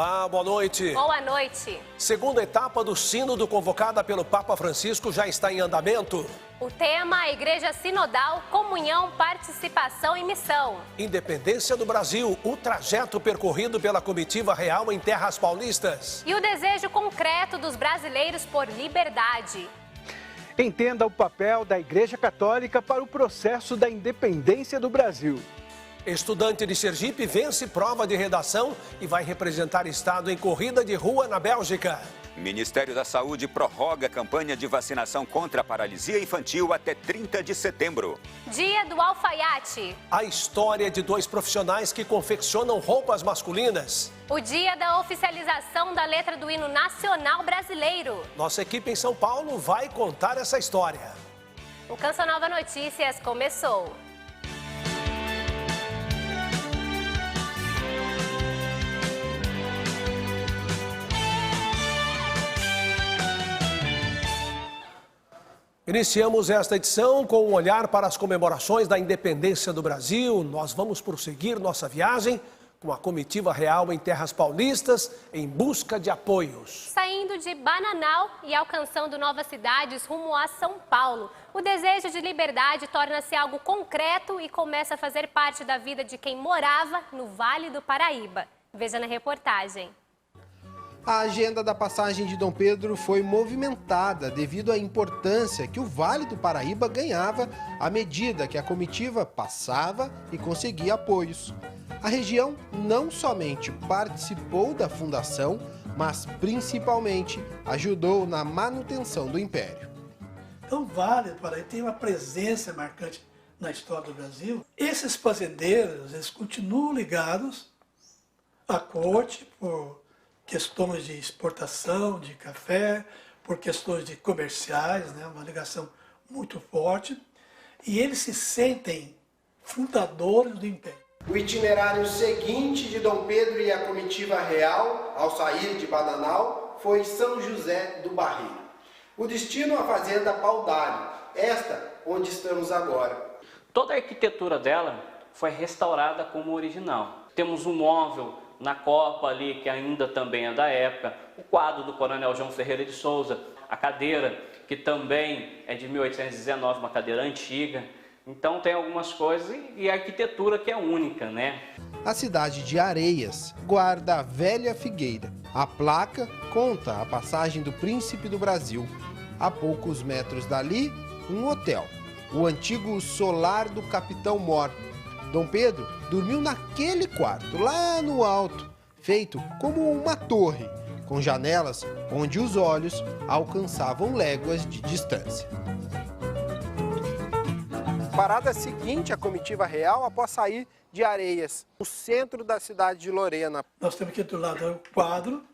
Olá, boa noite. Boa noite. Segunda etapa do sínodo convocada pelo Papa Francisco já está em andamento. O tema é Igreja Sinodal, Comunhão, Participação e Missão. Independência do Brasil, o trajeto percorrido pela comitiva real em terras paulistas. E o desejo concreto dos brasileiros por liberdade. Entenda o papel da Igreja Católica para o processo da independência do Brasil. Estudante de Sergipe vence prova de redação e vai representar estado em corrida de rua na Bélgica. Ministério da Saúde prorroga a campanha de vacinação contra a paralisia infantil até 30 de setembro. Dia do alfaiate. A história de dois profissionais que confeccionam roupas masculinas. O dia da oficialização da letra do hino nacional brasileiro. Nossa equipe em São Paulo vai contar essa história. O Canção Nova Notícias começou. Iniciamos esta edição com um olhar para as comemorações da independência do Brasil. Nós vamos prosseguir nossa viagem com a comitiva real em terras paulistas em busca de apoios. Saindo de Bananal e alcançando novas cidades rumo a São Paulo, o desejo de liberdade torna-se algo concreto e começa a fazer parte da vida de quem morava no Vale do Paraíba. Veja na reportagem. A agenda da passagem de Dom Pedro foi movimentada devido à importância que o Vale do Paraíba ganhava à medida que a comitiva passava e conseguia apoios. A região não somente participou da fundação, mas principalmente ajudou na manutenção do Império. Então, o Vale do Paraíba tem uma presença marcante na história do Brasil. Esses fazendeiros, eles continuam ligados à corte por questões de exportação de café, por questões de comerciais, né? Uma ligação muito forte, e eles se sentem fundadores do Império. O itinerário seguinte de Dom Pedro e a comitiva real, ao sair de Bananal, foi São José do Barreiro. O destino a fazenda Paudalho, esta onde estamos agora. Toda a arquitetura dela foi restaurada como original. Temos um móvel na copa ali, que ainda também é da época, o quadro do Coronel João Ferreira de Souza, a cadeira, que também é de 1819, uma cadeira antiga. Então tem algumas coisas e a arquitetura que é única, né? A cidade de Areias guarda a velha figueira. A placa conta a passagem do Príncipe do Brasil. A poucos metros dali, um hotel, o antigo solar do Capitão Mor. Dom Pedro dormiu naquele quarto, lá no alto, feito como uma torre, com janelas onde os olhos alcançavam léguas de distância. Parada seguinte à comitiva real após sair de Areias, no centro da cidade de Lorena. Nós temos aqui do lado o quadro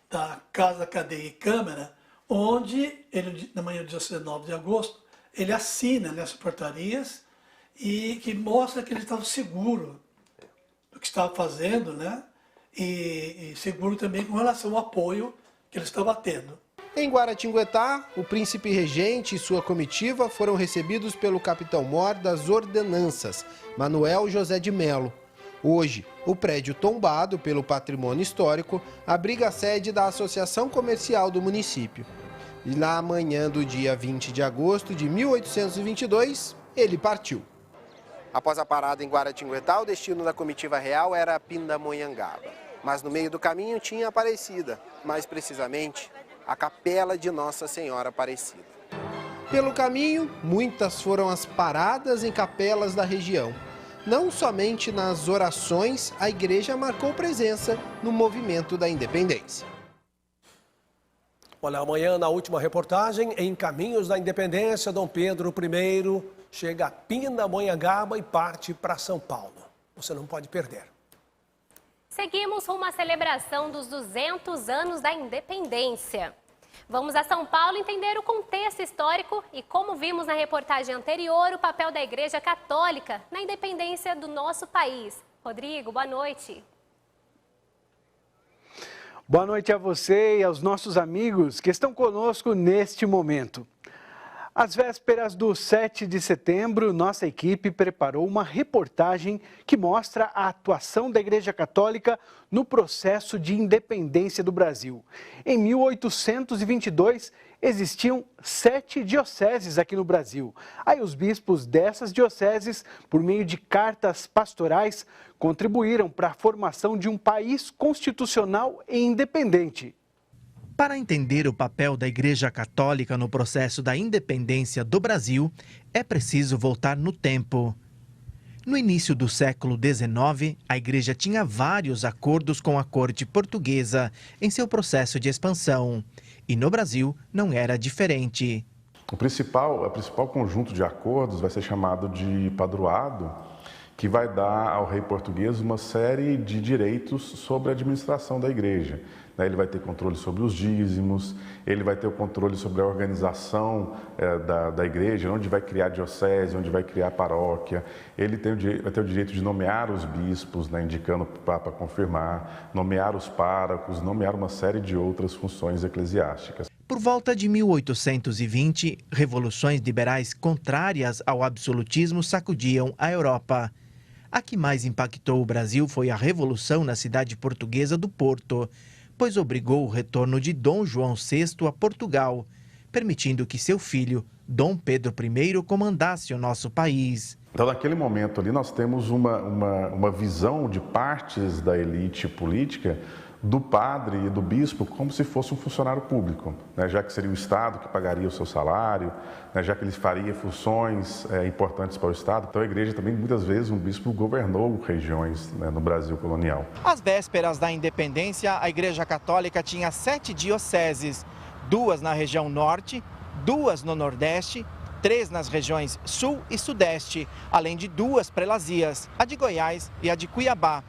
da Casa, Cadeia e Câmara, onde ele, na manhã do 19 de agosto, ele assina nessas portarias e que mostra que ele estava seguro do que estava fazendo, né? E seguro também com relação ao apoio que ele estava tendo. Em Guaratinguetá, o príncipe regente e sua comitiva foram recebidos pelo capitão mor das ordenanças, Manuel José de Melo. Hoje, o prédio tombado pelo patrimônio histórico abriga a sede da Associação Comercial do município. E na manhã do dia 20 de agosto de 1822, ele partiu. Após a parada em Guaratinguetá, o destino da comitiva real era Pindamonhangaba. Mas no meio do caminho tinha Aparecida, mais precisamente, a Capela de Nossa Senhora Aparecida. Pelo caminho, muitas foram as paradas em capelas da região. Não somente nas orações, a igreja marcou presença no movimento da independência. Olha, amanhã na última reportagem, em Caminhos da Independência, Dom Pedro I chega a Pindamonhangaba e parte para São Paulo. Você não pode perder. Seguimos rumo à celebração dos 200 anos da independência. Vamos a São Paulo entender o contexto histórico e, como vimos na reportagem anterior, o papel da Igreja Católica na independência do nosso país. Rodrigo, boa noite. Boa noite a você e aos nossos amigos que estão conosco neste momento. Às vésperas do 7 de setembro, nossa equipe preparou uma reportagem que mostra a atuação da Igreja Católica no processo de independência do Brasil. Em 1822, existiam 7 dioceses aqui no Brasil. Aí os bispos dessas dioceses, por meio de cartas pastorais, contribuíram para a formação de um país constitucional e independente. Para entender o papel da Igreja Católica no processo da independência do Brasil, é preciso voltar no tempo. No início do século XIX, a Igreja tinha vários acordos com a corte portuguesa em seu processo de expansão. E no Brasil não era diferente. O principal conjunto de acordos vai ser chamado de padroado, que vai dar ao rei português uma série de direitos sobre a administração da igreja. Ele vai ter controle sobre os dízimos, ele vai ter o controle sobre a organização da igreja, onde vai criar diocese, onde vai criar paróquia. Ele vai ter o direito de nomear os bispos, indicando o Papa confirmar, nomear os párocos, nomear uma série de outras funções eclesiásticas. Por volta de 1820, revoluções liberais contrárias ao absolutismo sacudiam a Europa. A que mais impactou o Brasil foi a Revolução na cidade portuguesa do Porto, pois obrigou o retorno de Dom João VI a Portugal, permitindo que seu filho, Dom Pedro I, comandasse o nosso país. Então, naquele momento ali, nós temos uma visão de partes da elite política do padre e do bispo como se fosse um funcionário público, já que seria o Estado que pagaria o seu salário, já que ele faria funções importantes para o Estado. Então a igreja também, muitas vezes, um bispo governou regiões no Brasil colonial. Às vésperas da independência, a Igreja Católica tinha 7 dioceses, 2 na região norte, 2 no nordeste, 3 nas regiões sul e sudeste, além de 2 prelazias, a de Goiás e a de Cuiabá.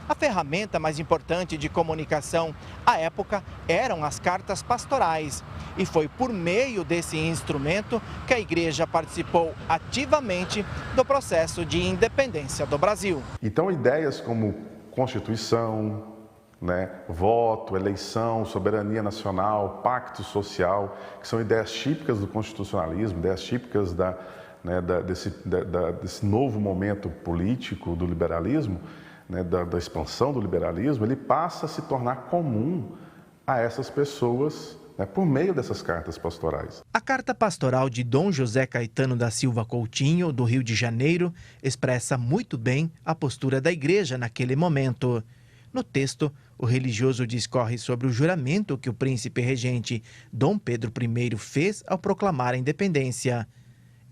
A ferramenta mais importante de comunicação à época eram as cartas pastorais. E foi por meio desse instrumento que a igreja participou ativamente do processo de independência do Brasil. Então, ideias como Constituição, voto, eleição, soberania nacional, pacto social, que são ideias típicas do constitucionalismo, ideias típicas desse novo momento político do liberalismo, da expansão do liberalismo, ele passa a se tornar comum a essas pessoas por meio dessas cartas pastorais. A carta pastoral de Dom José Caetano da Silva Coutinho, do Rio de Janeiro, expressa muito bem a postura da igreja naquele momento. No texto, o religioso discorre sobre o juramento que o príncipe regente Dom Pedro I fez ao proclamar a independência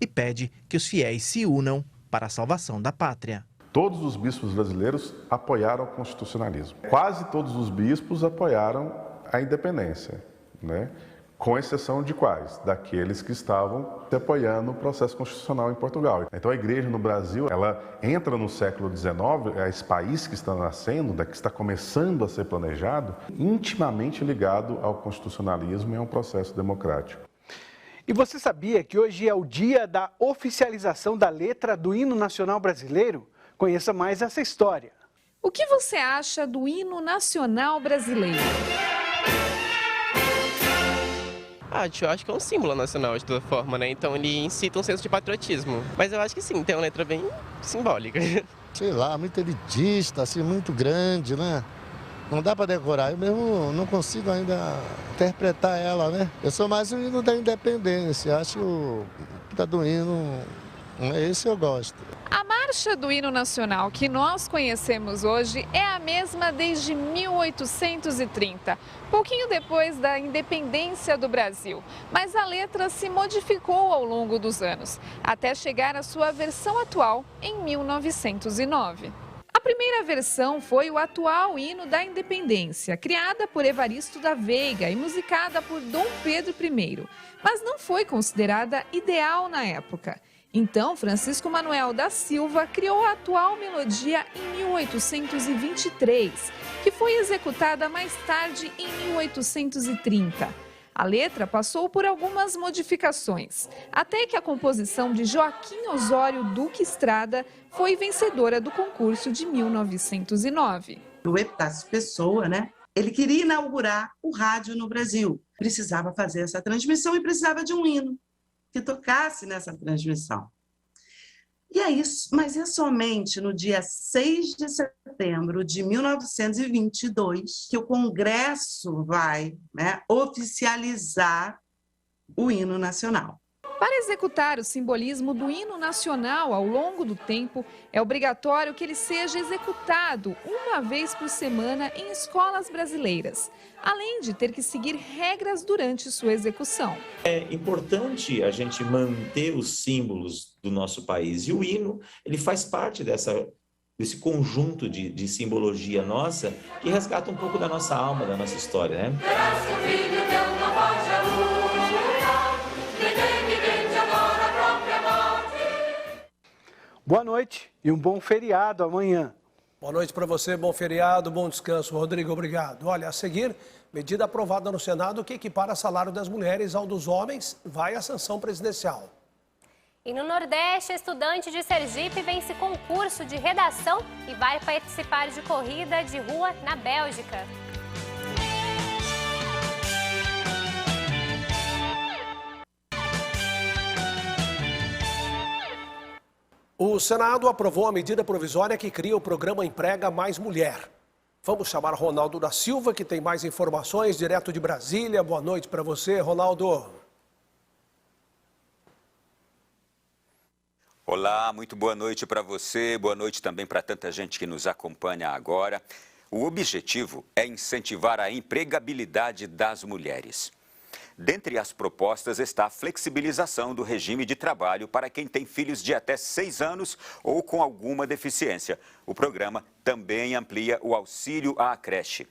e pede que os fiéis se unam para a salvação da pátria. Todos os bispos brasileiros apoiaram o constitucionalismo. Quase todos os bispos apoiaram a independência, com exceção de quais? Daqueles que estavam apoiando o processo constitucional em Portugal. Então a igreja no Brasil, ela entra no século XIX, esse país que está nascendo, que está começando a ser planejado, intimamente ligado ao constitucionalismo e a um processo democrático. E você sabia que hoje é o dia da oficialização da letra do hino nacional brasileiro? Conheça mais essa história. O que você acha do hino nacional brasileiro? Eu acho que é um símbolo nacional de toda forma, Então ele incita um senso de patriotismo. Mas eu acho que sim, tem uma letra bem simbólica. Sei lá, muito elitista, muito grande, Não dá para decorar, eu mesmo não consigo ainda interpretar ela, Eu sou mais o hino da independência, acho que o do hino, esse eu gosto. A marcha do hino nacional que nós conhecemos hoje é a mesma desde 1830, pouquinho depois da independência do Brasil. Mas a letra se modificou ao longo dos anos, até chegar à sua versão atual em 1909. A primeira versão foi o atual hino da independência, criada por Evaristo da Veiga e musicada por Dom Pedro I, mas não foi considerada ideal na época. Então, Francisco Manuel da Silva criou a atual melodia em 1823, que foi executada mais tarde em 1830. A letra passou por algumas modificações, até que a composição de Joaquim Osório Duque Estrada foi vencedora do concurso de 1909. O Epitácio Pessoa, ele queria inaugurar o rádio no Brasil. Precisava fazer essa transmissão e precisava de um hino. que tocasse nessa transmissão. E é isso, mas é somente no dia 6 de setembro de 1922 que o Congresso vai, oficializar o hino nacional. Para executar o simbolismo do hino nacional ao longo do tempo, é obrigatório que ele seja executado uma vez por semana em escolas brasileiras, além de ter que seguir regras durante sua execução. É importante a gente manter os símbolos do nosso país, e o hino ele faz parte desse conjunto de simbologia nossa que resgata um pouco da nossa alma, da nossa história, né? Boa noite e um bom feriado amanhã. Boa noite para você, bom feriado, bom descanso. Rodrigo, obrigado. Olha, a seguir, medida aprovada no Senado que equipara salário das mulheres ao dos homens, vai à sanção presidencial. E no Nordeste, estudante de Sergipe vence concurso de redação e vai participar de corrida de rua na Bélgica. O Senado aprovou a medida provisória que cria o programa Emprega Mais Mulher. Vamos chamar Ronaldo da Silva, que tem mais informações, direto de Brasília. Boa noite para você, Ronaldo. Olá, muito boa noite para você, boa noite também para tanta gente que nos acompanha agora. O objetivo é incentivar a empregabilidade das mulheres. Dentre as propostas está a flexibilização do regime de trabalho para quem tem filhos de até 6 anos ou com alguma deficiência. O programa também amplia o auxílio à creche.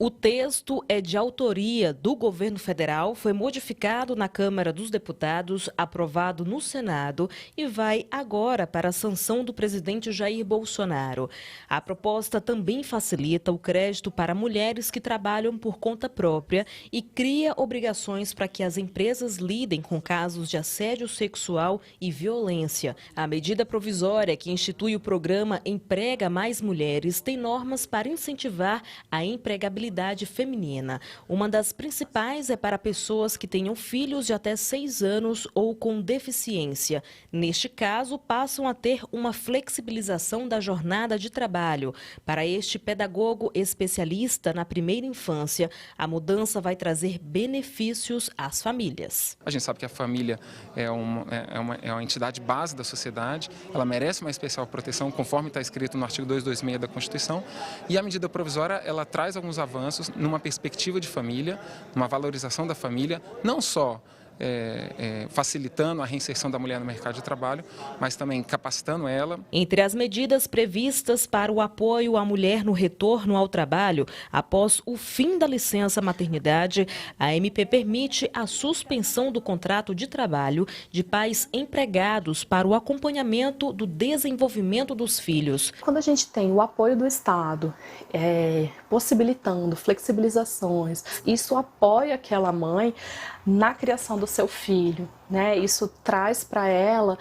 O texto é de autoria do governo federal, foi modificado na Câmara dos Deputados, aprovado no Senado e vai agora para a sanção do presidente Jair Bolsonaro. A proposta também facilita o crédito para mulheres que trabalham por conta própria e cria obrigações para que as empresas lidem com casos de assédio sexual e violência. A medida provisória que institui o programa Emprega Mais Mulheres tem normas para incentivar a empregabilidade feminina. Uma das principais é para pessoas que tenham filhos de até 6 anos ou com deficiência. Neste caso, passam a ter uma flexibilização da jornada de trabalho. Para este pedagogo especialista na primeira infância, a mudança vai trazer benefícios às famílias. A gente sabe que a família é uma entidade base da sociedade, ela merece uma especial proteção, conforme está escrito no artigo 226 da Constituição, e a medida provisória, ela traz alguns avanços numa perspectiva de família, numa valorização da família, não só facilitando a reinserção da mulher no mercado de trabalho, mas também capacitando ela. Entre as medidas previstas para o apoio à mulher no retorno ao trabalho, após o fim da licença maternidade, a MP permite a suspensão do contrato de trabalho de pais empregados para o acompanhamento do desenvolvimento dos filhos. Quando a gente tem o apoio do Estado, possibilitando flexibilizações, isso apoia aquela mãe na criação do seu filho, né? Isso traz para ela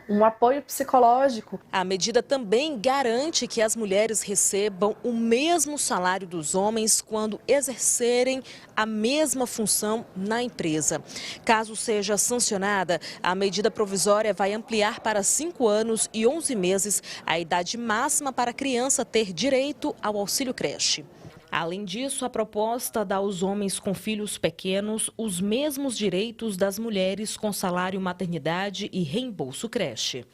um apoio psicológico. A medida também garante que as mulheres recebam o mesmo salário dos homens quando exercerem a mesma função na empresa. Caso seja sancionada, a medida provisória vai ampliar para 5 anos e 11 meses a idade máxima para a criança ter direito ao auxílio creche. Além disso, a proposta dá aos homens com filhos pequenos os mesmos direitos das mulheres com salário maternidade e reembolso creche.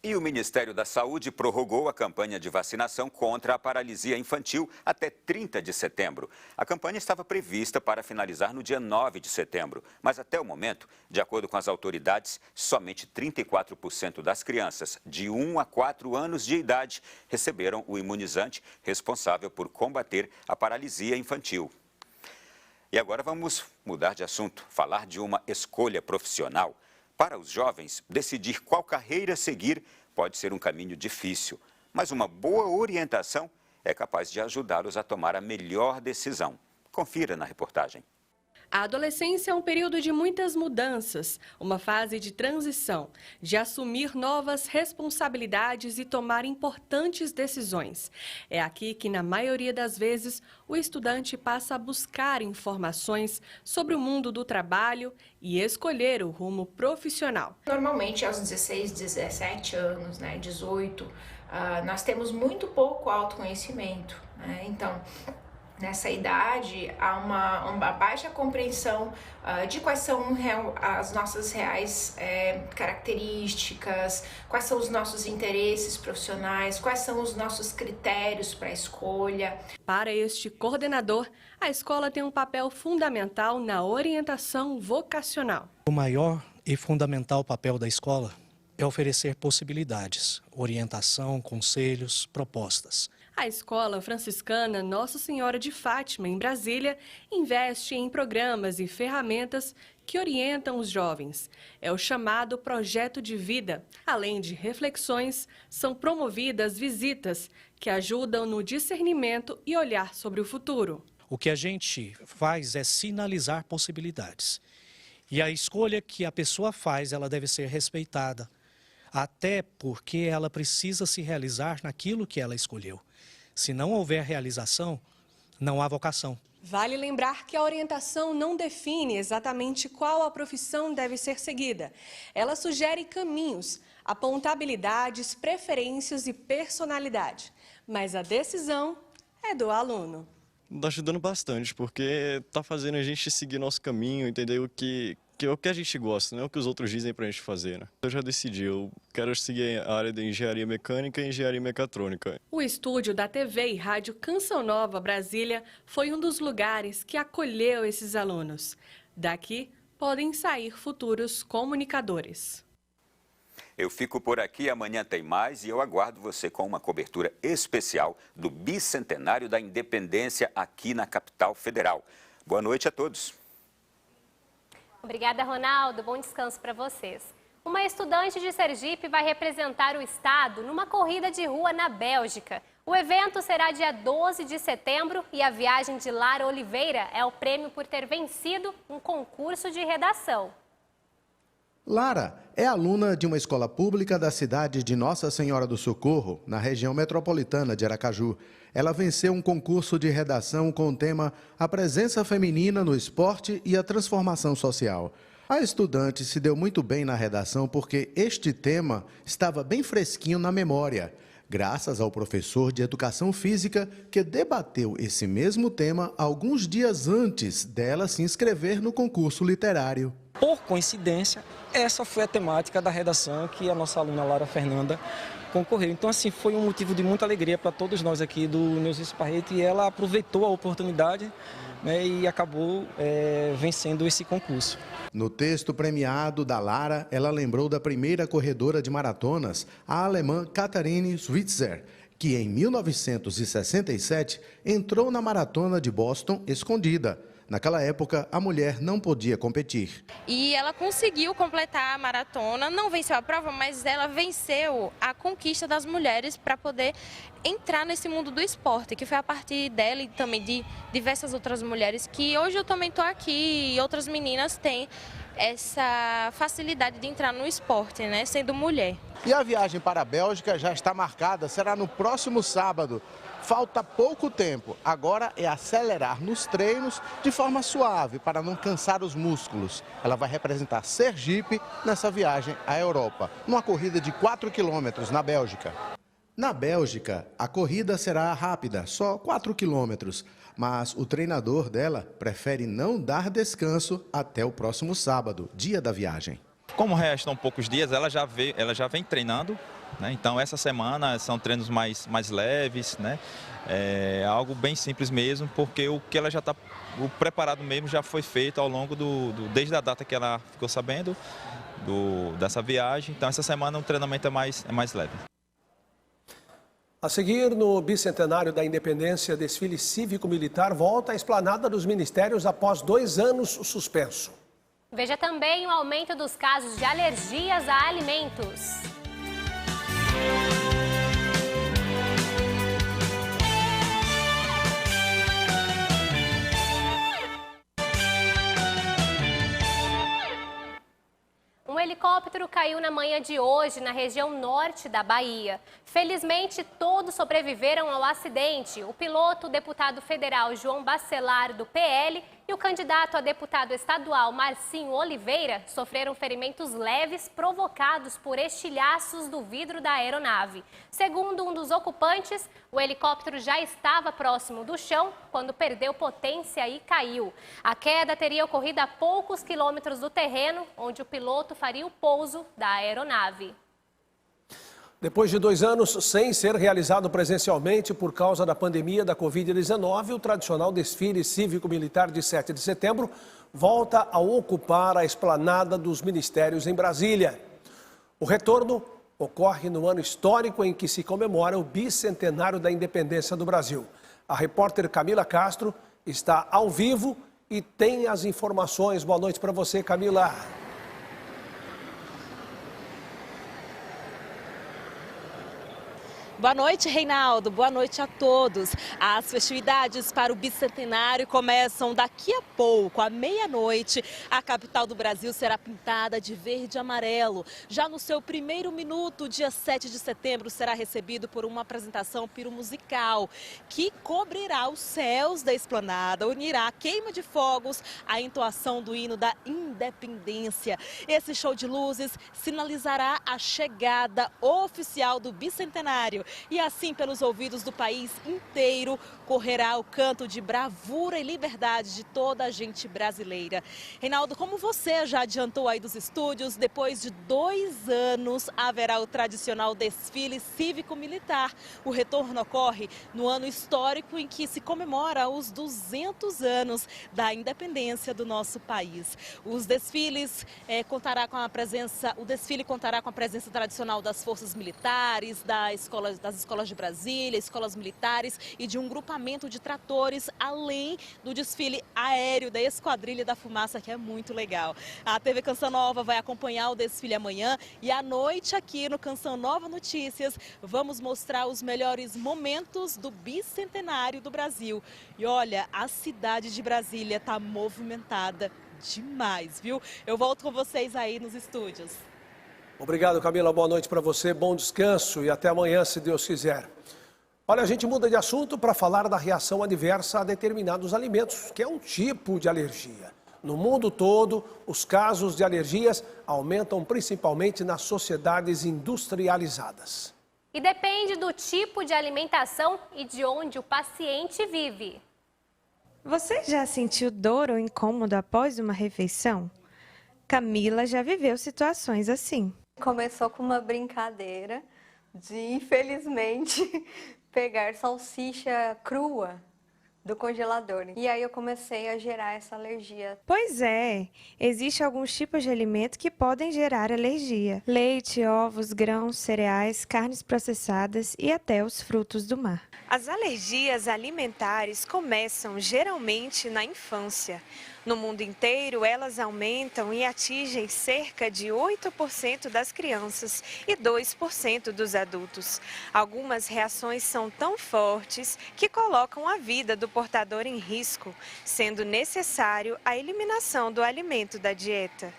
E o Ministério da Saúde prorrogou a campanha de vacinação contra a paralisia infantil até 30 de setembro. A campanha estava prevista para finalizar no dia 9 de setembro, mas até o momento, de acordo com as autoridades, somente 34% das crianças de 1 a 4 anos de idade receberam o imunizante responsável por combater a paralisia infantil. E agora vamos mudar de assunto, falar de uma escolha profissional. Para os jovens, decidir qual carreira seguir pode ser um caminho difícil, mas uma boa orientação é capaz de ajudá-los a tomar a melhor decisão. Confira na reportagem. A adolescência é um período de muitas mudanças, uma fase de transição, de assumir novas responsabilidades e tomar importantes decisões. É aqui que, na maioria das vezes, o estudante passa a buscar informações sobre o mundo do trabalho e escolher o rumo profissional. Normalmente, aos 16, 17 anos, 18, nós temos muito pouco autoconhecimento, Então, nessa idade, há uma baixa compreensão de quais são as nossas reais características, quais são os nossos interesses profissionais, quais são os nossos critérios para a escolha. Para este coordenador, a escola tem um papel fundamental na orientação vocacional. O maior e fundamental papel da escola é oferecer possibilidades, orientação, conselhos, propostas. A Escola Franciscana Nossa Senhora de Fátima, em Brasília, investe em programas e ferramentas que orientam os jovens. É o chamado Projeto de Vida. Além de reflexões, são promovidas visitas que ajudam no discernimento e olhar sobre o futuro. O que a gente faz é sinalizar possibilidades. E a escolha que a pessoa faz, ela deve ser respeitada. Até porque ela precisa se realizar naquilo que ela escolheu. Se não houver realização, não há vocação. Vale lembrar que a orientação não define exatamente qual a profissão deve ser seguida. Ela sugere caminhos, aponta habilidades, preferências e personalidade. Mas a decisão é do aluno. Está ajudando bastante, porque está fazendo a gente seguir nosso caminho, entender o que a gente gosta, não é o que os outros dizem para a gente fazer. Eu já decidi, eu quero seguir a área de engenharia mecânica e engenharia mecatrônica. O estúdio da TV e Rádio Canção Nova Brasília foi um dos lugares que acolheu esses alunos. Daqui podem sair futuros comunicadores. Eu fico por aqui, amanhã tem mais e eu aguardo você com uma cobertura especial do bicentenário da independência aqui na capital federal. Boa noite a todos. Obrigada, Ronaldo. Bom descanso para vocês. Uma estudante de Sergipe vai representar o estado numa corrida de rua na Bélgica. O evento será dia 12 de setembro e a viagem de Lara Oliveira é o prêmio por ter vencido um concurso de redação. Lara é aluna de uma escola pública da cidade de Nossa Senhora do Socorro, na região metropolitana de Aracaju. Ela venceu um concurso de redação com o tema A Presença Feminina no Esporte e a Transformação Social. A estudante se deu muito bem na redação porque este tema estava bem fresquinho na memória, graças ao professor de Educação Física que debateu esse mesmo tema alguns dias antes dela se inscrever no concurso literário. Por coincidência, essa foi a temática da redação que a nossa aluna Lara Fernanda concorreu. Então, assim, foi um motivo de muita alegria para todos nós aqui do News Esparrete e ela aproveitou a oportunidade, e acabou vencendo esse concurso. No texto premiado da Lara, ela lembrou da primeira corredora de maratonas, a alemã Katharine Switzer, que em 1967 entrou na maratona de Boston escondida. Naquela época, a mulher não podia competir. E ela conseguiu completar a maratona, não venceu a prova, mas ela venceu a conquista das mulheres para poder entrar nesse mundo do esporte, que foi a partir dela e também de diversas outras mulheres, que hoje eu também estou aqui e outras meninas têm essa facilidade de entrar no esporte, sendo mulher. E a viagem para a Bélgica já está marcada, será no próximo sábado. Falta pouco tempo, agora é acelerar nos treinos de forma suave para não cansar os músculos. Ela vai representar Sergipe nessa viagem à Europa, numa corrida de 4 quilômetros na Bélgica. Na Bélgica, a corrida será rápida, só 4 quilômetros, mas o treinador dela prefere não dar descanso até o próximo sábado, dia da viagem. Como restam poucos dias, ela já vem treinando. Então, essa semana são treinos mais leves, É algo bem simples mesmo, porque o que ela já está, o preparado mesmo já foi feito ao longo desde a data que ela ficou sabendo dessa viagem. Então, essa semana o treinamento é mais leve. A seguir, no bicentenário da independência, desfile cívico-militar volta à esplanada dos ministérios após 2 anos suspenso. Veja também o aumento dos casos de alergias a alimentos. helicóptero caiu na manhã de hoje na região norte da Bahia. Felizmente, todos sobreviveram ao acidente. O piloto, o deputado federal João Bacelar, do PL, e o candidato a deputado estadual Marcinho Oliveira sofreram ferimentos leves provocados por estilhaços do vidro da aeronave. Segundo um dos ocupantes, o helicóptero já estava próximo do chão quando perdeu potência e caiu. A queda teria ocorrido a poucos quilômetros do terreno onde o piloto faria o pouso da aeronave. Depois de 2 anos sem ser realizado presencialmente por causa da pandemia da Covid-19, o tradicional desfile cívico-militar de 7 de setembro volta a ocupar a esplanada dos ministérios em Brasília. O retorno ocorre no ano histórico em que se comemora o bicentenário da independência do Brasil. A repórter Camila Castro está ao vivo e tem as informações. Boa noite para você, Camila. Boa noite, Reinaldo. Boa noite a todos. As festividades para o bicentenário começam daqui a pouco, à meia-noite. A capital do Brasil será pintada de verde e amarelo. Já no seu primeiro minuto, dia 7 de setembro, será recebido por uma apresentação piromusical que cobrirá os céus da esplanada, unirá a queima de fogos à entoação do hino da independência. Esse show de luzes sinalizará a chegada oficial do bicentenário. E assim, pelos ouvidos do país inteiro, correrá o canto de bravura e liberdade de toda a gente brasileira. Reinaldo, como você já adiantou aí dos estúdios, depois de 2 anos haverá o tradicional desfile cívico-militar. O retorno ocorre no ano histórico em que se comemora os 200 anos da independência do nosso país. O desfile contará com a presença tradicional das forças militares, das escolas de Brasília, escolas militares e de um grupamento de tratores, além do desfile aéreo da Esquadrilha da Fumaça, que é muito legal. A TV Canção Nova vai acompanhar o desfile amanhã e à noite aqui no Canção Nova Notícias vamos mostrar os melhores momentos do bicentenário do Brasil. E olha, a cidade de Brasília está movimentada demais, viu? Eu volto com vocês aí nos estúdios. Obrigado, Camila. Boa noite para você, bom descanso e até amanhã, se Deus quiser. Olha, a gente muda de assunto para falar da reação adversa a determinados alimentos, que é um tipo de alergia. No mundo todo, os casos de alergias aumentam principalmente nas sociedades industrializadas. E depende do tipo de alimentação e de onde o paciente vive. Você já sentiu dor ou incômodo após uma refeição? Camila já viveu situações assim. Começou com uma brincadeira de, infelizmente, pegar salsicha crua do congelador. E aí eu comecei a gerar essa alergia. Pois é, existem alguns tipos de alimento que podem gerar alergia. Leite, ovos, grãos, cereais, carnes processadas e até os frutos do mar. As alergias alimentares começam geralmente na infância. No mundo inteiro, elas aumentam e atingem cerca de 8% das crianças e 2% dos adultos. Algumas reações são tão fortes que colocam a vida do portador em risco, sendo necessário a eliminação do alimento da dieta.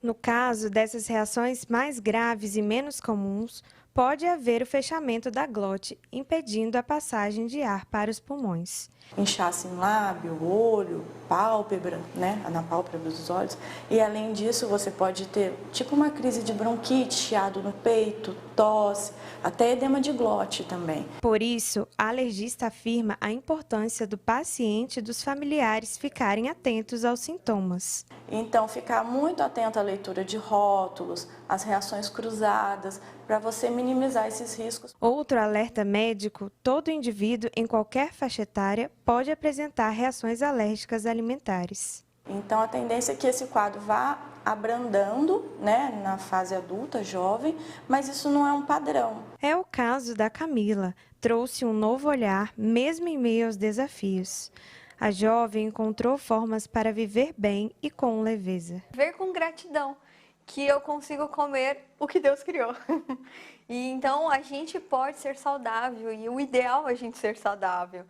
No caso dessas reações mais graves e menos comuns, pode haver o fechamento da glote, impedindo a passagem de ar para os pulmões. Inchaço em lábio, olho, pálpebra, né, na pálpebra dos olhos. E além disso, você pode ter tipo uma crise de bronquite, chiado no peito, tosse, até edema de glote também. Por isso, a alergista afirma a importância do paciente e dos familiares ficarem atentos aos sintomas. Então, ficar muito atento à leitura de rótulos, às reações cruzadas, para você minimizar esses riscos. Outro alerta médico: todo indivíduo em qualquer faixa etária pode apresentar reações alérgicas alimentares. Então, a tendência é que esse quadro vá abrandando, né, na fase adulta, jovem, mas isso não é um padrão. É o caso da Camila. Trouxe um novo olhar, mesmo em meio aos desafios. A jovem encontrou formas para viver bem e com leveza. Ver com gratidão que eu consigo comer o que Deus criou. E então a gente pode ser saudável e o ideal é a gente ser saudável.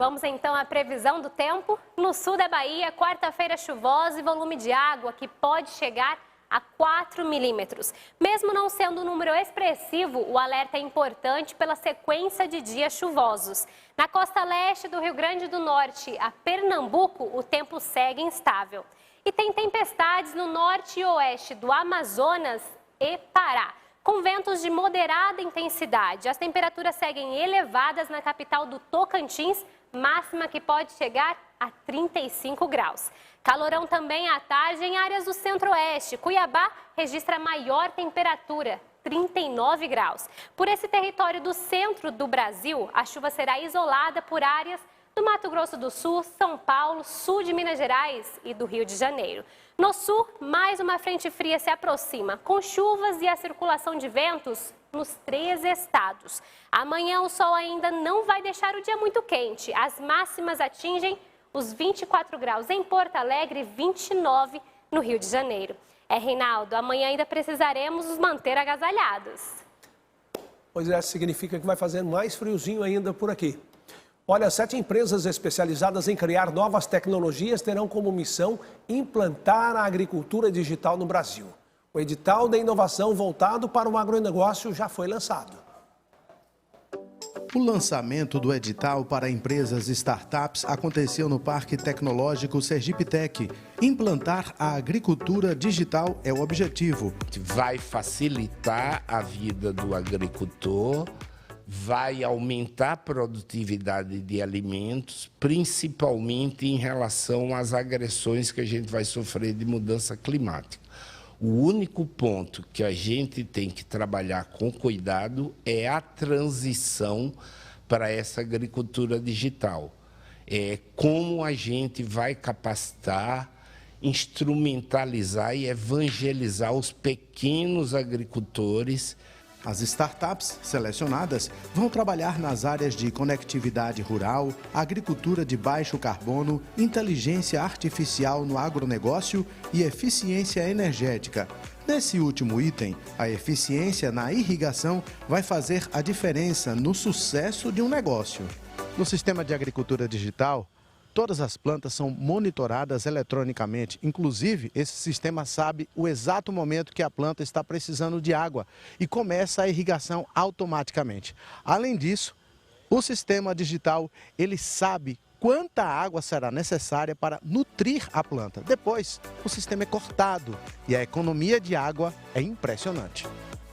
Vamos então à previsão do tempo. No sul da Bahia, quarta-feira chuvosa e volume de água que pode chegar a 4 milímetros. Mesmo não sendo um número expressivo, o alerta é importante pela sequência de dias chuvosos. Na costa leste do Rio Grande do Norte a Pernambuco, o tempo segue instável. E tem tempestades no norte e oeste do Amazonas e Pará, com ventos de moderada intensidade. As temperaturas seguem elevadas na capital do Tocantins, máxima que pode chegar a 35 graus. Calorão também à tarde em áreas do centro-oeste. Cuiabá registra maior temperatura, 39 graus. Por esse território do centro do Brasil, a chuva será isolada por áreas do Mato Grosso do Sul, São Paulo, sul de Minas Gerais e do Rio de Janeiro. No sul, mais uma frente fria se aproxima, com chuvas e a circulação de ventos nos 3 estados. Amanhã o sol ainda não vai deixar o dia muito quente. As máximas atingem os 24 graus em Porto Alegre e 29 no Rio de Janeiro. Reinaldo, amanhã ainda precisaremos nos manter agasalhados. Pois é, significa que vai fazer mais friozinho ainda por aqui. Olha, 7 empresas especializadas em criar novas tecnologias terão como missão implantar a agricultura digital no Brasil. O edital da inovação voltado para o agronegócio já foi lançado. O lançamento do edital para empresas e startups aconteceu no Parque Tecnológico Sergipe Tech. Implantar a agricultura digital é o objetivo. Vai facilitar a vida do agricultor, vai aumentar a produtividade de alimentos, principalmente em relação às agressões que a gente vai sofrer de mudança climática. O único ponto que a gente tem que trabalhar com cuidado é a transição para essa agricultura digital. Como a gente vai capacitar, instrumentalizar e evangelizar os pequenos agricultores. As startups selecionadas vão trabalhar nas áreas de conectividade rural, agricultura de baixo carbono, inteligência artificial no agronegócio e eficiência energética. Nesse último item, a eficiência na irrigação vai fazer a diferença no sucesso de um negócio. No sistema de agricultura digital, todas as plantas são monitoradas eletronicamente. Inclusive, esse sistema sabe o exato momento que a planta está precisando de água e começa a irrigação automaticamente. Além disso, o sistema digital, ele sabe quanta água será necessária para nutrir a planta. Depois, o sistema é cortado e a economia de água é impressionante.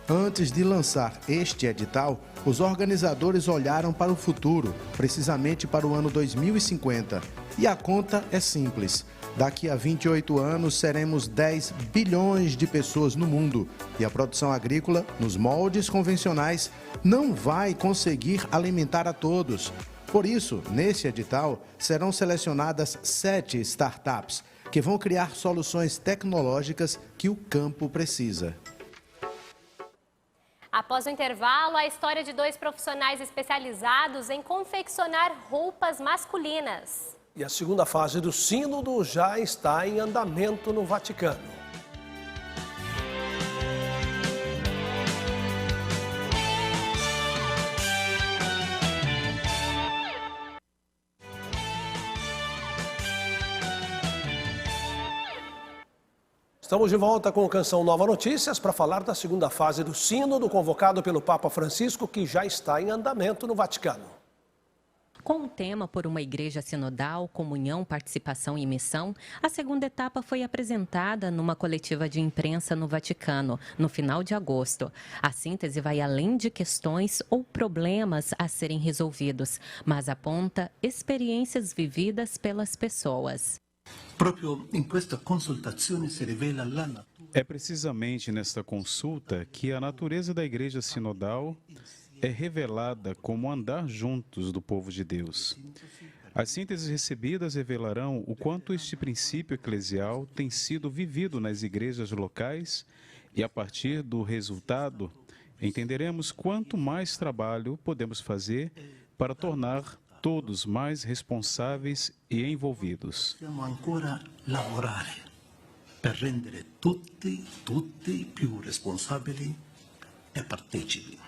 Antes de lançar este edital, os organizadores olharam para o futuro, precisamente para o ano 2050. E a conta é simples. Daqui a 28 anos, seremos 10 bilhões de pessoas no mundo. E a produção agrícola, nos moldes convencionais, não vai conseguir alimentar a todos. Por isso, nesse edital, serão selecionadas 7 startups que vão criar soluções tecnológicas que o campo precisa. Após o intervalo, a história de 2 profissionais especializados em confeccionar roupas masculinas. E a segunda fase do Sínodo já está em andamento no Vaticano. Estamos de volta com o Canção Nova Notícias para falar da segunda fase do Sínodo convocado pelo Papa Francisco, que já está em andamento no Vaticano. Com o tema Por uma Igreja Sinodal, Comunhão, Participação e Missão, a segunda etapa foi apresentada numa coletiva de imprensa no Vaticano, no final de agosto. A síntese vai além de questões ou problemas a serem resolvidos, mas aponta experiências vividas pelas pessoas. É precisamente nesta consulta que a natureza da Igreja Sinodal é revelada como andar juntos do povo de Deus. As sínteses recebidas revelarão o quanto este princípio eclesial tem sido vivido nas igrejas locais e, a partir do resultado, entenderemos quanto mais trabalho podemos fazer para tornar todos mais responsáveis e envolvidos. Possiamo ancora lavorare per rendere tutti più responsabili e partecipi.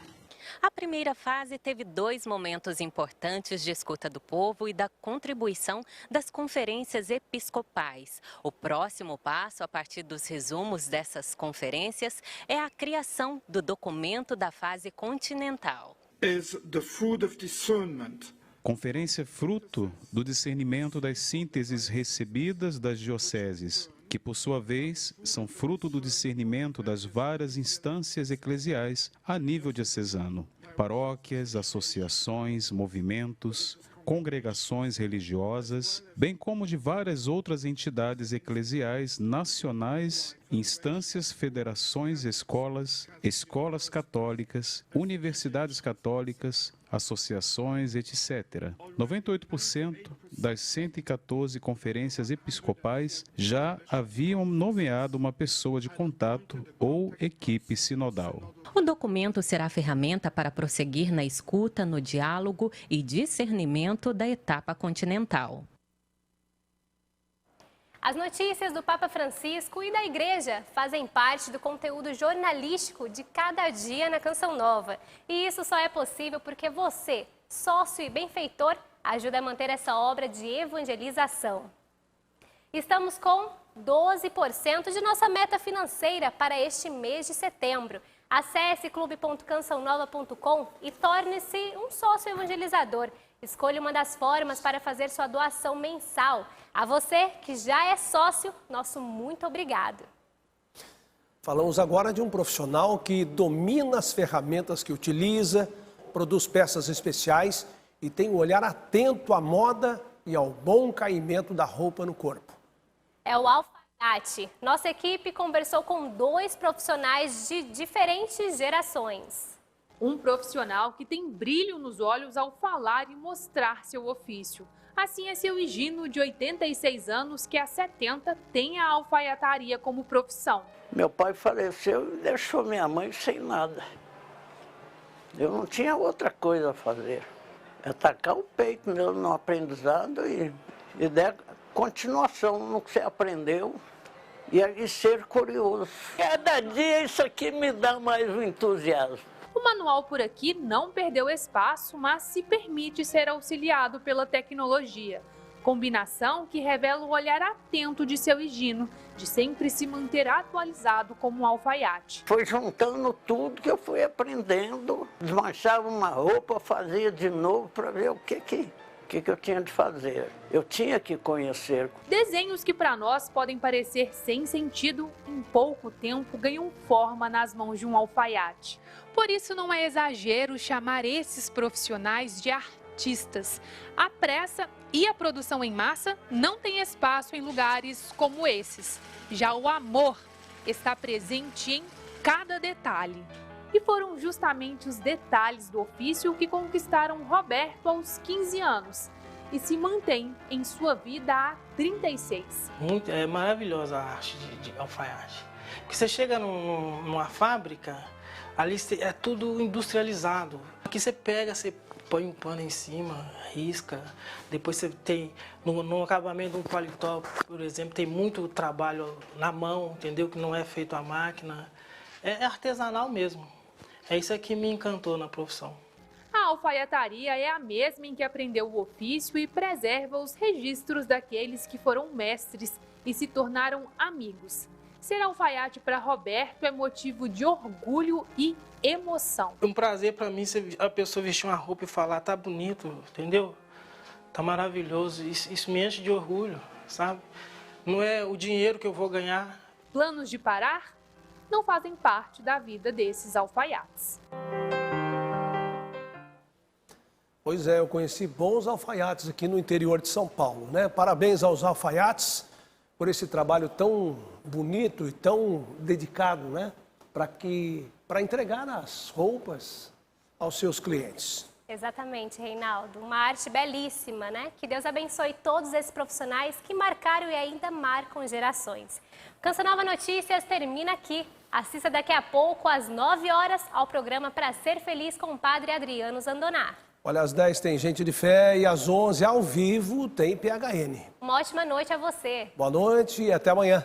A primeira fase teve 2 momentos importantes de escuta do povo e da contribuição das conferências episcopais. O próximo passo, a partir dos resumos dessas conferências, é a criação do documento da fase continental. Conferência fruto do discernimento das sínteses recebidas das dioceses, que por sua vez são fruto do discernimento das várias instâncias eclesiais a nível diocesano, paróquias, associações, movimentos, congregações religiosas, bem como de várias outras entidades eclesiais nacionais, instâncias, federações, escolas católicas, universidades católicas, associações, etc. 98% das 114 conferências episcopais já haviam nomeado uma pessoa de contato ou equipe sinodal. O documento será a ferramenta para prosseguir na escuta, no diálogo e discernimento da etapa continental. As notícias do Papa Francisco e da Igreja fazem parte do conteúdo jornalístico de cada dia na Canção Nova. E isso só é possível porque você, sócio e benfeitor, ajuda a manter essa obra de evangelização. Estamos com 12% de nossa meta financeira para este mês de setembro. Acesse clube.cançãonova.com e torne-se um sócio evangelizador. Escolha uma das formas para fazer sua doação mensal. A você que já é sócio, nosso muito obrigado. Falamos agora de um profissional que domina as ferramentas que utiliza, produz peças especiais e tem um olhar atento à moda e ao bom caimento da roupa no corpo. É o alfaiate. Nossa equipe conversou com 2 profissionais de diferentes gerações. Um profissional que tem brilho nos olhos ao falar e mostrar seu ofício. Assim é seu Higino, de 86 anos, que há 70 tem a alfaiataria como profissão. Meu pai faleceu e deixou minha mãe sem nada. Eu não tinha outra coisa a fazer. É tacar o peito mesmo no aprendizado e dar continuação no que você aprendeu e ser curioso. Cada dia isso aqui me dá mais um entusiasmo. O manual por aqui não perdeu espaço, mas se permite ser auxiliado pela tecnologia. Combinação que revela o olhar atento de seu Higino, de sempre se manter atualizado como um alfaiate. Foi juntando tudo que eu fui aprendendo, desmanchava uma roupa, fazia de novo para ver o que eu tinha de fazer. Eu tinha que conhecer. Desenhos que para nós podem parecer sem sentido, em pouco tempo ganham forma nas mãos de um alfaiate. Por isso não é exagero chamar esses profissionais de artistas. A pressa e a produção em massa não tem espaço em lugares como esses. Já o amor está presente em cada detalhe. E foram justamente os detalhes do ofício que conquistaram Roberto aos 15 anos e se mantém em sua vida há 36. É maravilhosa a arte de alfaiate. Porque você chega numa fábrica, ali é tudo industrializado. Aqui você pega, você põe um pano em cima, risca, depois você tem, no acabamento de um paletó, por exemplo, tem muito trabalho na mão, entendeu? Que não é feito à máquina. É artesanal mesmo. É isso que me encantou na profissão. A alfaiataria é a mesma em que aprendeu o ofício e preserva os registros daqueles que foram mestres e se tornaram amigos. Ser alfaiate para Roberto é motivo de orgulho e emoção. É um prazer para mim a pessoa vestir uma roupa e falar, tá bonito, entendeu? Tá maravilhoso. Isso me enche de orgulho, sabe? Não é o dinheiro que eu vou ganhar. Planos de parar? Não fazem parte da vida desses alfaiates. Pois é, eu conheci bons alfaiates aqui no interior de São Paulo, né? Parabéns aos alfaiates por esse trabalho tão bonito e tão dedicado, né? Para entregar as roupas aos seus clientes. Exatamente, Reinaldo. Uma arte belíssima, né? Que Deus abençoe todos esses profissionais que marcaram e ainda marcam gerações. Canção Nova Notícias termina aqui. Assista daqui a pouco, às 9 horas, ao programa Pra Ser Feliz com o Padre Adriano Zandoná. Olha, às 10 tem Gente de Fé e às 11, ao vivo, tem PHN. Uma ótima noite a você. Boa noite e até amanhã.